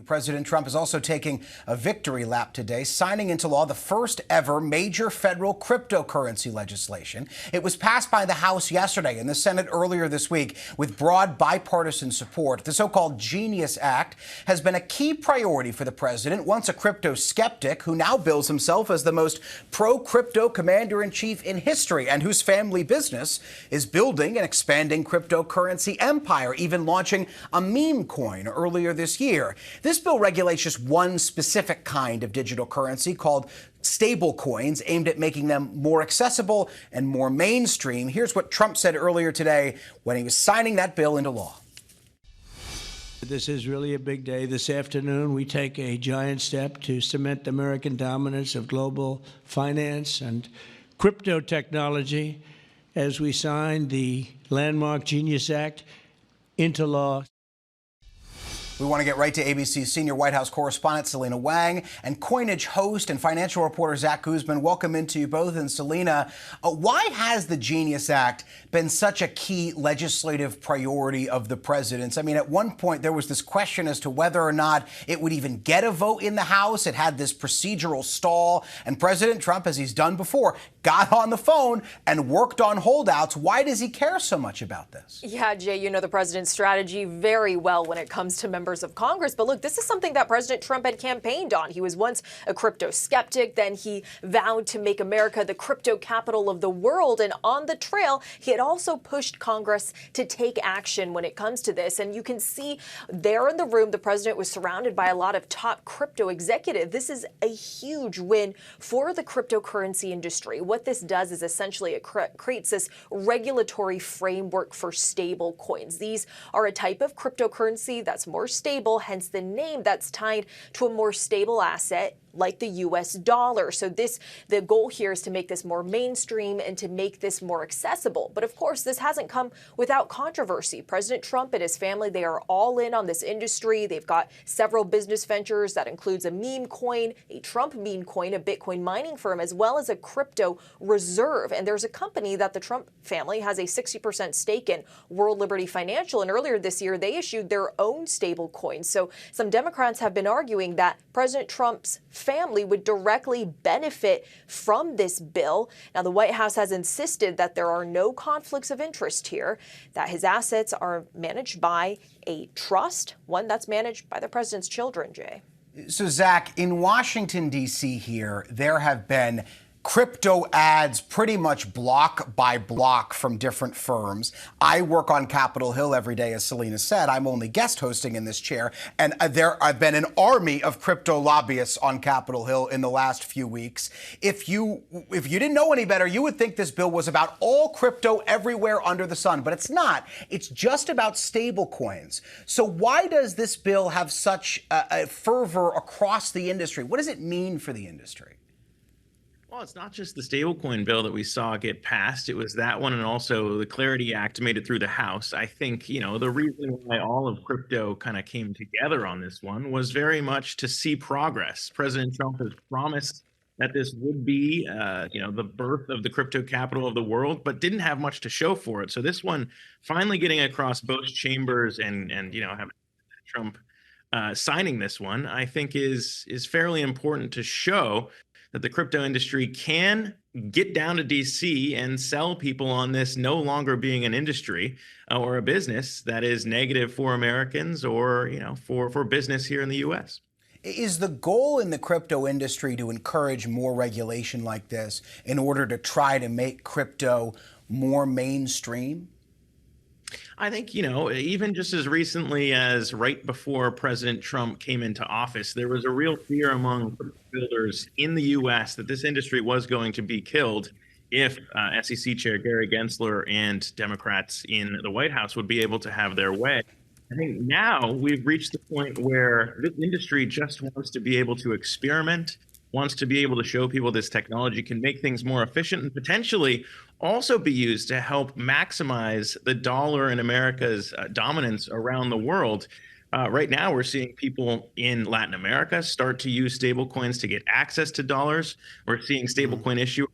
President Trump is also taking a victory lap today, signing into law the first ever major federal cryptocurrency legislation. It was passed by the House yesterday and the Senate earlier this week with broad bipartisan support. The so-called Genius Act has been a key priority for the president, once a crypto skeptic who now bills himself as the most pro-crypto commander-in-chief in history and whose family business is building an expanding cryptocurrency empire, even launching a meme coin earlier this year. This bill regulates just one specific kind of digital currency called stable coins, aimed at making them more accessible and more mainstream. Here's what Trump said earlier today when he was signing that bill into law. This is really a big day. This afternoon, we take a giant step to cement American dominance of global finance and crypto technology as we sign the landmark Genius Act into law. We want to get right to ABC's senior White House correspondent, Selena Wang, and Coinage host and financial reporter, Zack Guzman. Welcome into you both. And Selena, why has the Genius Act been such a key legislative priority of the president's? I mean, at one point, there was this question as to whether or not it would even get a vote in the House. It had this procedural stall. And President Trump, as he's done before, got on the phone and worked on holdouts. Why does he care so much about this? Yeah, Jay, you know the president's strategy very well when it comes to members of Congress. But look, this is something that President Trump had campaigned on. He was once a crypto skeptic. Then he vowed to make America the crypto capital of the world. And on the trail, he had also pushed Congress to take action when it comes to this. And you can see there in the room, the president was surrounded by a lot of top crypto executives. This is a huge win for the cryptocurrency industry. What this does is essentially it creates this regulatory framework for stable coins. These are a type of cryptocurrency that's more stable, hence the name, that's tied to a more stable asset like the U.S. dollar. So the goal here is to make this more mainstream and to make this more accessible. But of course, this hasn't come without controversy. President Trump and his family, they are all in on this industry. They've got several business ventures that includes a meme coin, a Trump meme coin, a Bitcoin mining firm, as well as a crypto reserve. And there's a company that the Trump family has a 60% stake in, World Liberty Financial. And earlier this year, they issued their own stable coins. So some Democrats have been arguing that President Trump's family would directly benefit from this bill. Now, the White House has insisted that there are no conflicts of interest here, that his assets are managed by a trust, one that's managed by the president's children, Jay. So, Zach, in Washington, D.C. here, there have been crypto ads pretty much block by block from different firms. I work on Capitol Hill every day, as Selena said. I'm only guest hosting in this chair. And there have been an army of crypto lobbyists on Capitol Hill in the last few weeks. If you didn't know any better, you would think this bill was about all crypto everywhere under the sun. But it's not. It's just about stable coins. So why does this bill have such a fervor across the industry? What does it mean for the industry? Well, it's not just the stablecoin bill that we saw get passed. It was that one, and also the Clarity Act made it through the House. I think, the reason why all of crypto kind of came together on this one was very much to see progress. President Trump has promised that this would be, the birth of the crypto capital of the world, but didn't have much to show for it. So this one finally getting across both chambers and having Trump signing this one, I think is fairly important to show that the crypto industry can get down to DC and sell people on this no longer being an industry or a business that is negative for Americans or, for business here in the U.S. Is the goal in the crypto industry to encourage more regulation like this in order to try to make crypto more mainstream? I think, even just as recently as right before President Trump came into office, there was a real fear among builders in the U.S. that this industry was going to be killed if SEC Chair Gary Gensler and Democrats in the White House would be able to have their way. I think now we've reached the point where this industry just wants to be able to experiment, wants to be able to show people this technology can make things more efficient and potentially also be used to help maximize the dollar and America's dominance around the world. Right now, we're seeing people in Latin America start to use stablecoins to get access to dollars. We're seeing stablecoin issuers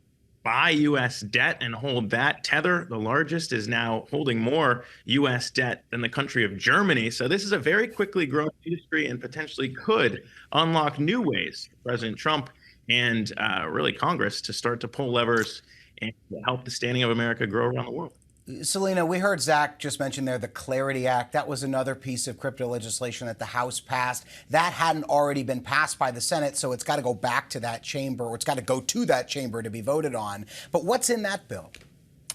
buy U.S. debt and hold that. Tether, the largest, is now holding more U.S. debt than the country of Germany. So this is a very quickly growing industry and potentially could unlock new ways for President Trump and really Congress to start to pull levers and help the standing of America grow around the world. Selena, we heard Zack just mention there the Clarity Act. That was another piece of crypto legislation that the House passed. That hadn't already been passed by the Senate, so it's got to go back to that chamber, or it's got to go to that chamber to be voted on. But what's in that bill?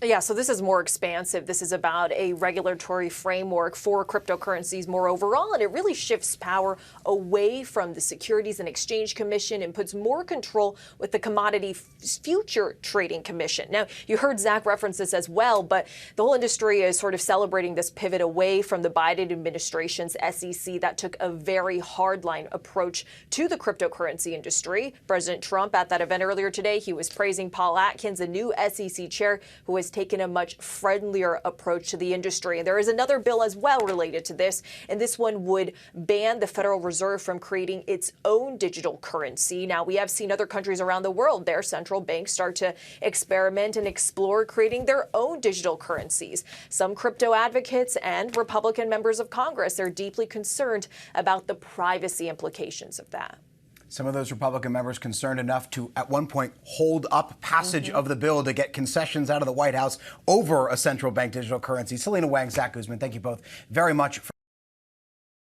Yeah, so this is more expansive. This is about a regulatory framework for cryptocurrencies more overall, and it really shifts power away from the Securities and Exchange Commission and puts more control with the Commodity Future Trading Commission. Now, you heard Zack reference this as well, but the whole industry is sort of celebrating this pivot away from the Biden administration's SEC that took a very hardline approach to the cryptocurrency industry. President Trump, at that event earlier today, he was praising Paul Atkins, the new SEC chair, who has taken a much friendlier approach to the industry. And there is another bill as well related to this, and this one would ban the Federal Reserve from creating its own digital currency. Now, we have seen other countries around the world, their central banks start to experiment and explore creating their own digital currencies. Some crypto advocates and Republican members of Congress are deeply concerned about the privacy implications of that. Some of those Republican members concerned enough to, at one point, hold up passage of the bill to get concessions out of the White House over a central bank digital currency. Selena Wang, Zack Guzman, thank you both very much.